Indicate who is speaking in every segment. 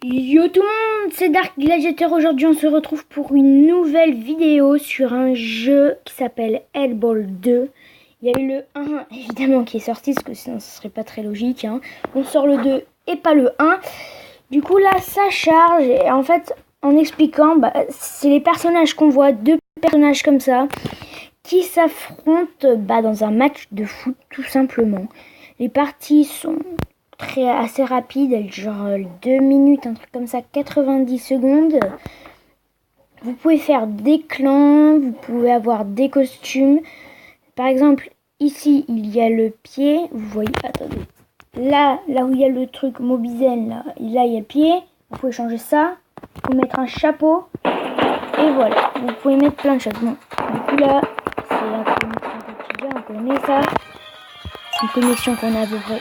Speaker 1: Yo tout le monde, c'est Dark Gladiator. Aujourd'hui on se retrouve pour une nouvelle vidéo sur un jeu qui s'appelle Hellball 2. Il y a eu le 1 évidemment qui est sorti, parce que sinon ce serait pas très logique, hein. On sort le 2 et pas le 1. Du coup là ça charge et en fait en expliquant, c'est les personnages qu'on voit, deux personnages comme ça, qui s'affrontent dans un match de foot tout simplement. Les parties sont assez rapide, genre 2 minutes, un truc comme ça, 90 secondes. Vous pouvez faire des clans, vous pouvez avoir des costumes. Par exemple, ici, il y a le pied. Vous voyez, attendez. Là où il y a le truc Mobizen, là il y a le pied. Vous pouvez changer ça. Vous pouvez mettre un chapeau. Et voilà, vous pouvez mettre plein de choses. Bon, du coup là, c'est un peu quotidien, on connaît ça. C'est une connexion qu'on a à peu près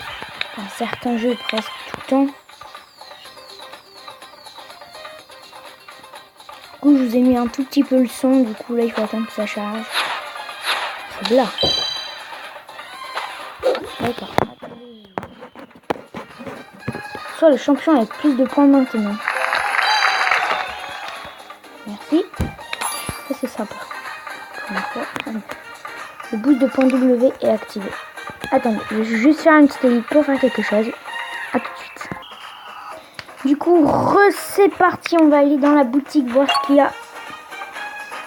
Speaker 1: dans certains jeux presque tout le temps. Du coup, je vous ai mis un tout petit peu le son. Du coup, là, il faut attendre que ça charge. C'est là. D'accord. Soit le champion avec plus de points maintenant. Merci. Ça, c'est sympa. Le boost de points W est activé. Attendez, je vais juste faire une petite élite pour faire quelque chose. A tout de suite. Du coup, c'est parti. On va aller dans la boutique voir ce qu'il y a.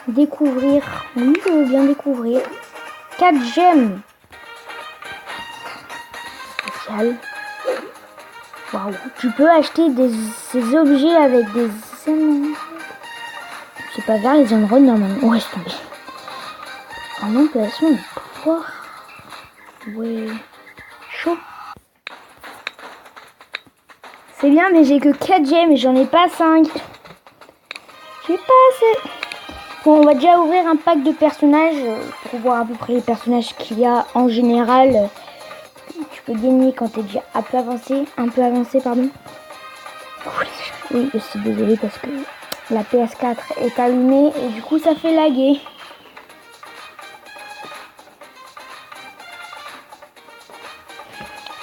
Speaker 1: Découvrir. Oui, je veux bien découvrir. 4 gemmes. Spécial. Waouh. Tu peux acheter ces objets avec des... C'est pas vers les émeraudes normalement. Ouais, c'est tombé. En emplacement de pouvoir. Ouais. Chaud. C'est bien, mais j'ai que 4 gemmes et j'en ai pas 5. J'ai pas assez. Bon, on va déjà ouvrir un pack de personnages pour voir à peu près les personnages qu'il y a en général. Tu peux gagner quand tu es déjà un peu avancé, pardon. Oui, je suis désolée parce que la PS4 est allumée et du coup ça fait laguer.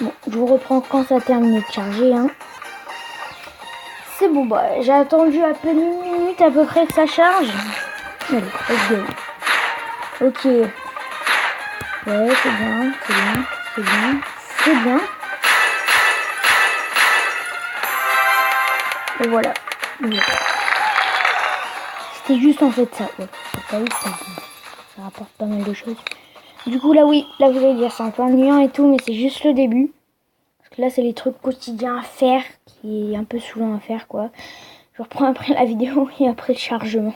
Speaker 1: Bon, je vous reprends quand ça termine de charger, hein. C'est bon, j'ai attendu à peine une minute à peu près que ça charge. Allez, let's go. Ok. Ouais, c'est bien. Et voilà. C'était juste en fait ça. Ouais, ça rapporte pas mal de choses. Du coup là oui, là vous allez dire c'est un peu ennuyant et tout, mais c'est juste le début. Parce que là c'est les trucs quotidiens à faire, qui est un peu saoulant à faire quoi. Je reprends après la vidéo et après le chargement.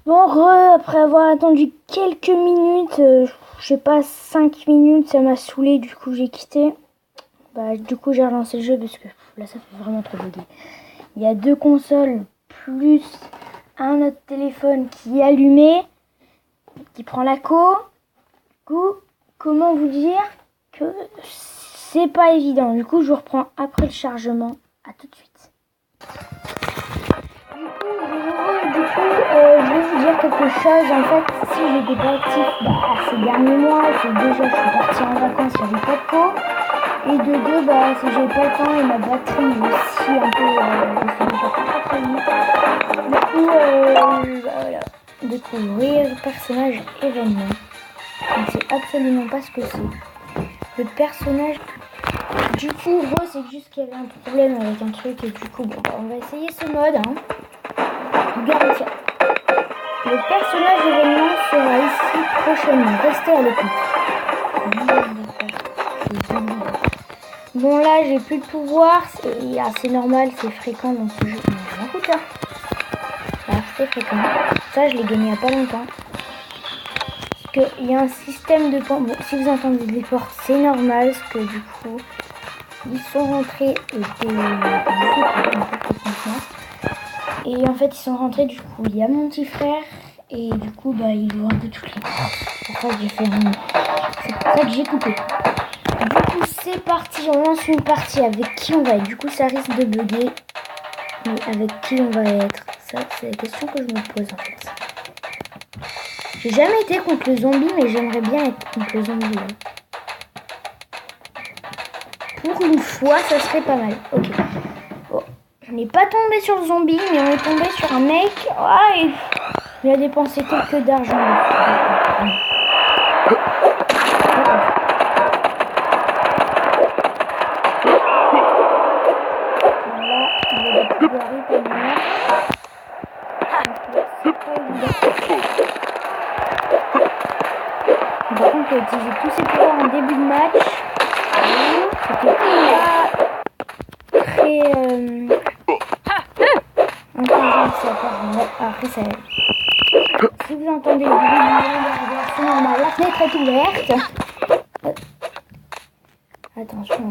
Speaker 1: Bon, après avoir attendu quelques minutes, je sais pas, 5 minutes, ça m'a saoulé, du coup j'ai quitté. Du coup j'ai relancé le jeu parce que là ça fait vraiment trop bugger. Il y a 2 consoles plus un autre téléphone qui est allumé, qui prend la co. Du coup, comment vous dire que c'est pas évident. Du coup je vous reprends après le chargement. À tout de suite. Je vais vous dire quelque chose. En fait, si j'étais pas actif ces derniers mois, c'est déjà je suis partie en vacances, j'avais pas de co. Et de deux, si j'ai pas le temps et ma batterie aussi un peu, c'est déjà pas très vite. Du coup, voilà, découvrir le personnage événement. Je ne sais absolument pas ce que c'est. Le personnage. Du coup, c'est juste qu'il y avait un problème avec un truc et du coup, on va essayer ce mode, hein. Regardez ça. Le personnage événement sera ici prochainement. Restez à l'écoute. Bon là j'ai plus de pouvoir, c'est assez normal, c'est fréquent dans ce jeu. Non, écoute ça. C'est fréquent. Ça je l'ai gagné il n'y a pas longtemps. Parce qu'il y a un système de points. Bon, si vous entendez des portes, c'est normal, parce que du coup, ils sont rentrés et en fait ils sont rentrés, du coup il y a mon petit frère et du coup ils jouent un peu toutes les portes. C'est pour ça que j'ai fait c'est pour ça que j'ai coupé. Du coup c'est parti, on lance une partie. Avec qui on va être? Du coup ça risque de bugger. Mais avec qui on va être? Ça c'est la question que je me pose en fait. J'ai jamais été contre le zombie, mais j'aimerais bien être contre le zombie. Pour pour une fois, ça serait pas mal. Ok. Bon. On n'est pas tombé sur le zombie, mais on est tombé sur un mec. Ah, il a dépensé quelques d'argent. Par contre, il a utilisé tous ses pouvoirs en début de match. C'était pas très intelligent de sa part. Après, ça. Si vous entendez le bruit du derrière, c'est normal. La fenêtre est ouverte. Attention.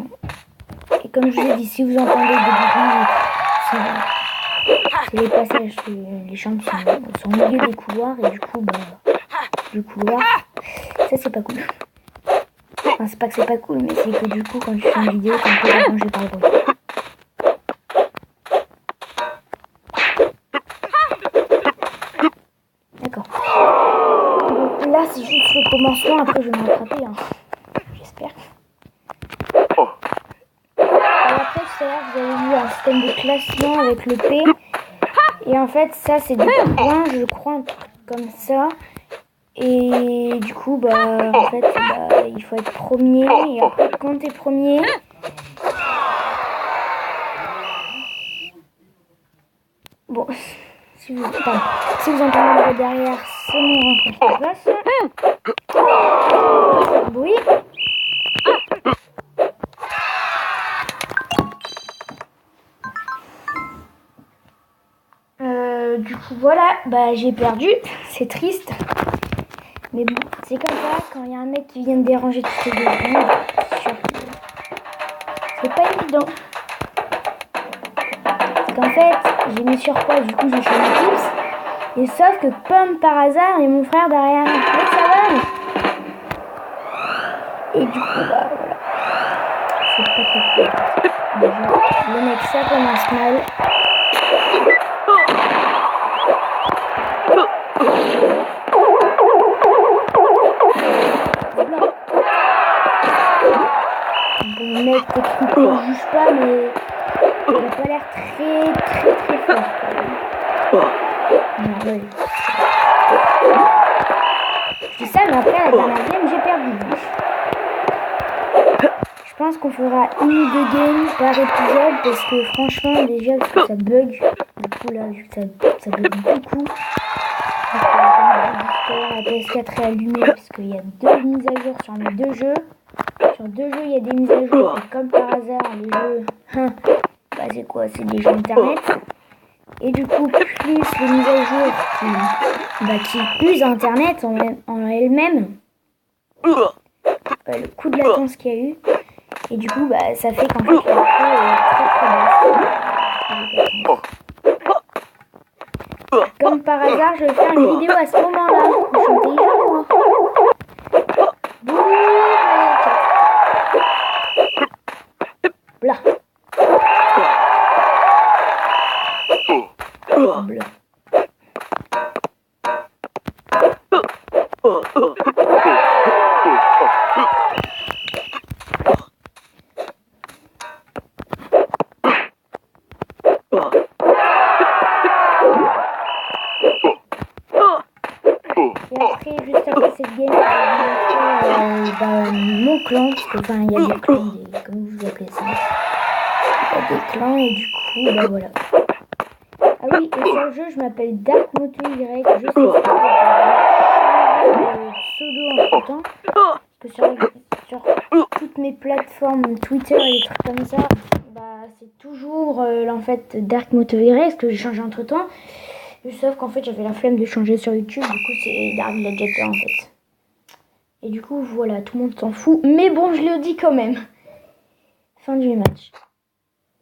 Speaker 1: Et comme je vous ai dit, si vous entendez des bruits, c'est les passages, les chambres sont au milieu des couloirs et du coup, du couloir, ça c'est pas cool. Enfin, c'est pas que c'est pas cool, mais c'est que du coup, quand je fais une vidéo, t'es un peu dérangé par le bruit. D'accord. Donc là, c'est juste le commencement, après je vais me rattraper, hein. J'espère. Et après, tout à l'heure, vous avez vu un système de classement avec le P. Et en fait, ça, c'est des points, je crois, un truc comme ça. Et du coup, en fait, il faut être premier. Et après, quand t'es premier... Bon, si vous entendez le bruit derrière, c'est mon rencontre de place. Oui. Du coup, voilà, j'ai perdu. C'est triste. Mais bon, c'est comme ça, quand il y a un mec qui vient de déranger toutes les deux secondes, c'est pas évident. C'est qu'en fait, j'ai mis sur quoi, du coup j'ai changé de tips. Et sauf que comme par hasard, il y a mon frère derrière. Mais ça va. Et du coup, voilà. C'est pas très cool. Le mec, ça commence mal. Le mec, techniquement, je ne juge pas, mais il n'a pas l'air très fort. Ouais. Je dis ça, mais après, la dernière game, j'ai perdu. Je pense qu'on fera une ou deux games par épisode, parce que franchement, déjà, parce que ça bug. Du coup, là, vu que ça bug beaucoup. La PS4 est allumée, parce qu'il y a 2 mises à jour sur mes 2 jeux. Sur 2 jeux, il y a des mises à jour. Et comme par hasard, les jeux, c'est quoi? C'est des jeux internet. Et du coup, plus les mises à jour qui usent internet en elles-mêmes, le coup de latence qu'il y a eu. Et du coup, ça fait qu'en fait, la queue est très basse. Comme par hasard, je vais faire une vidéo à ce moment-là. Je suis intelligent, moi. Là. Bleu. Et après, juste après cette game, je vais montrer mon clan, parce que il y a des clans, comme vous appelez ça. Il y a des clans et du coup, voilà. Ah oui, et sur le jeu, je m'appelle Dark Moto Y. Je sais pas, j'ai pseudo entre temps. Parce que sur toutes mes plateformes, Twitter et des trucs comme ça, c'est toujours en fait Dark Moto Y, parce que j'ai changé entre temps. Sauf qu'en fait, j'avais la flemme de changer sur YouTube, du coup, c'est Dark Gladiator en fait. Et du coup, voilà, tout le monde s'en fout. Mais bon, je le dis quand même. Fin du match.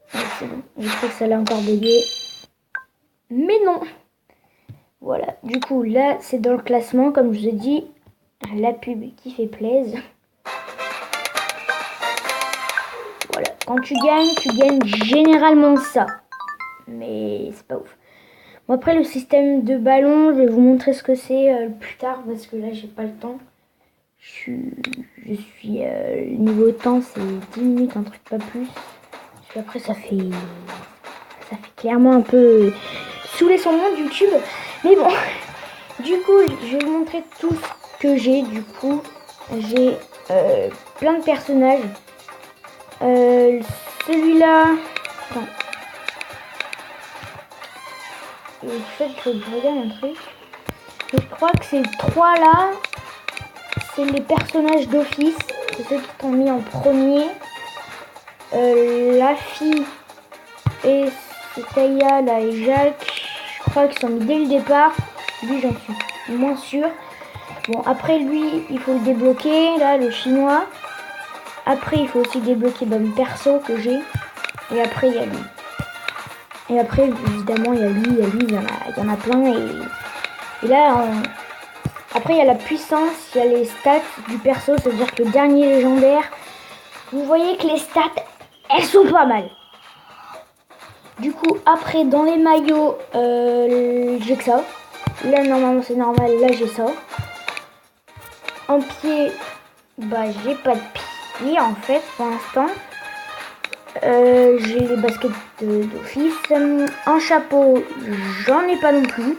Speaker 1: C'est bon, je sais que ça l'a encore bugué. Mais non. Voilà, du coup, là, c'est dans le classement, comme je vous ai dit. La pub qui fait plaisir. Voilà, quand tu gagnes généralement ça. Mais c'est pas ouf. Bon, après, le système de ballon, je vais vous montrer ce que c'est plus tard, parce que là, j'ai pas le temps. Je suis niveau temps, c'est 10 minutes, un truc pas plus. Parce qu'après, ça fait clairement un peu saouler son monde YouTube. Mais bon, du coup, je vais vous montrer tout ce que j'ai. Du coup, j'ai plein de personnages. Celui-là... Attends. En fait, il faut que je regarde un truc. Je crois que ces trois là, c'est les personnages d'office. C'est ceux qui sont mis en premier. La fille et Taya là et Jacques, je crois qu'ils sont mis dès le départ. Lui, j'en suis moins sûr. Bon, après lui, il faut le débloquer. Là, le chinois. Après, il faut aussi débloquer le perso que j'ai. Et après, il y a lui. Et après, évidemment, il y a lui, il y en a plein. Et là, après, il y a la puissance, il y a les stats du perso. C'est-à-dire que le dernier légendaire, vous voyez que les stats, elles sont pas mal. Du coup, après, dans les maillots, j'ai que ça. Là, normalement, c'est normal. Là, j'ai ça. En pied, bah, j'ai pas de pied, en fait, pour l'instant. J'ai les baskets d'office. En chapeau, j'en ai pas non plus.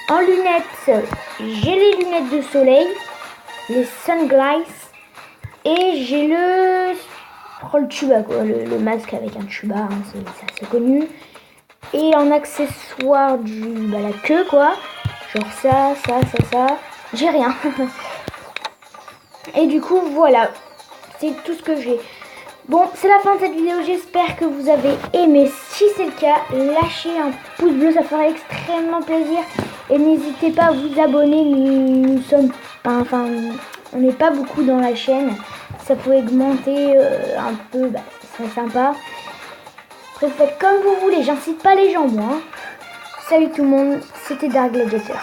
Speaker 1: En lunettes, j'ai les lunettes de soleil, les sunglasses, et j'ai le tuba, quoi, le masque avec un tuba, hein, c'est assez connu. Et en accessoire, la queue, quoi, genre ça, j'ai rien. Et du coup, voilà, c'est tout ce que j'ai. Bon, c'est la fin de cette vidéo, j'espère que vous avez aimé. Si c'est le cas, lâchez un pouce bleu, ça ferait extrêmement plaisir. Et n'hésitez pas à vous abonner, nous sommes, enfin, on n'est pas beaucoup dans la chaîne. Ça peut augmenter un peu, bah, ce serait sympa. Après, faites comme vous voulez, j'incite pas les gens, moi. Salut tout le monde, c'était Dark Gladiator.